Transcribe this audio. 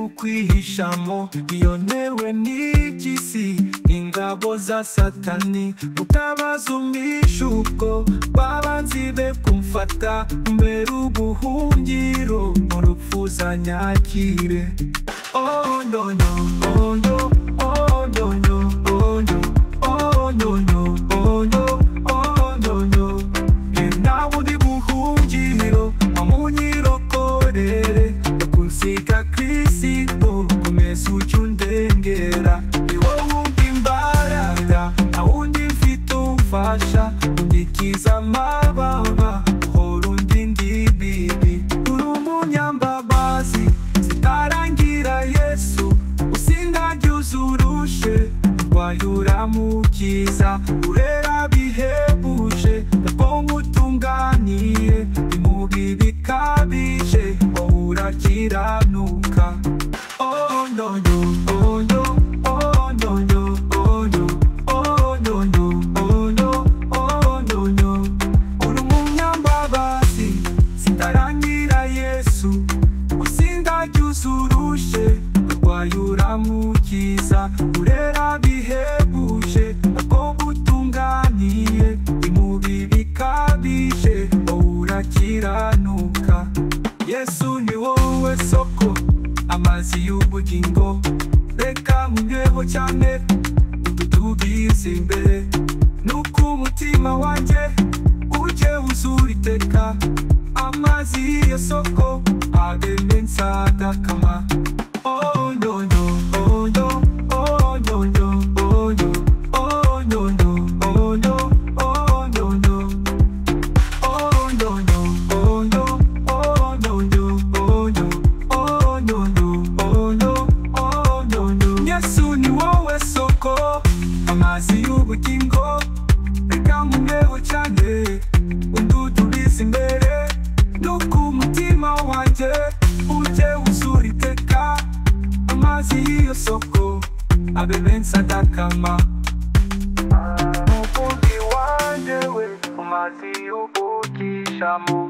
kukwihishamo iyonewe n'igisi ingabo za satani utabaza umwishuko babanzi be kumfata mbere ubuhungiro mu rupfu zanyakire. Oh no no, oh no, oh no no, oh no, oh no no, oh no, oh no no. Nabundi buhungiro amunyirokorere kunsiga Kristo komeza ucyundengera iwowe imbaraga awundi mfite umfasha undikiza amababa uhora undindi bibi uri umunyambabazi zitarangira Yesu usindagiza urushe wayura mukiza urera bihebuje ndabonga utunganiye imubi bikabije wowe urakiranuka. Oh no no, oh no, oh no no, oh no, oh no no, oh no, oh no no. Uri umunyambabazi zitarangira Yesu usindagiza urushe wayura mukiza urera bihebuje ndabonga utunganiye imubi bikabije wowe urakiranuka. Yesu ni wowe soko amazi y'ubugingo reka nkuneho cyane udutubize imbere nuko umutima wanjye ujye wuzura iteka amazi y'iyo soko abeme nsagakama. Oh no no, oh no, oh no no, oh no, oh no no, oh no, oh no no, oh no no, oh no, oh no no, oh no, oh no no, oh no, oh no no. Yesu ni wowe soko amazi y'ubugingo reka nkuneho cyane undudubize imbere nuko umutima wanjye ujye wuzura iteka amazi y'iyo soko abeme nsagakama. Umukunzi wanjye we amazi y'ubugishamo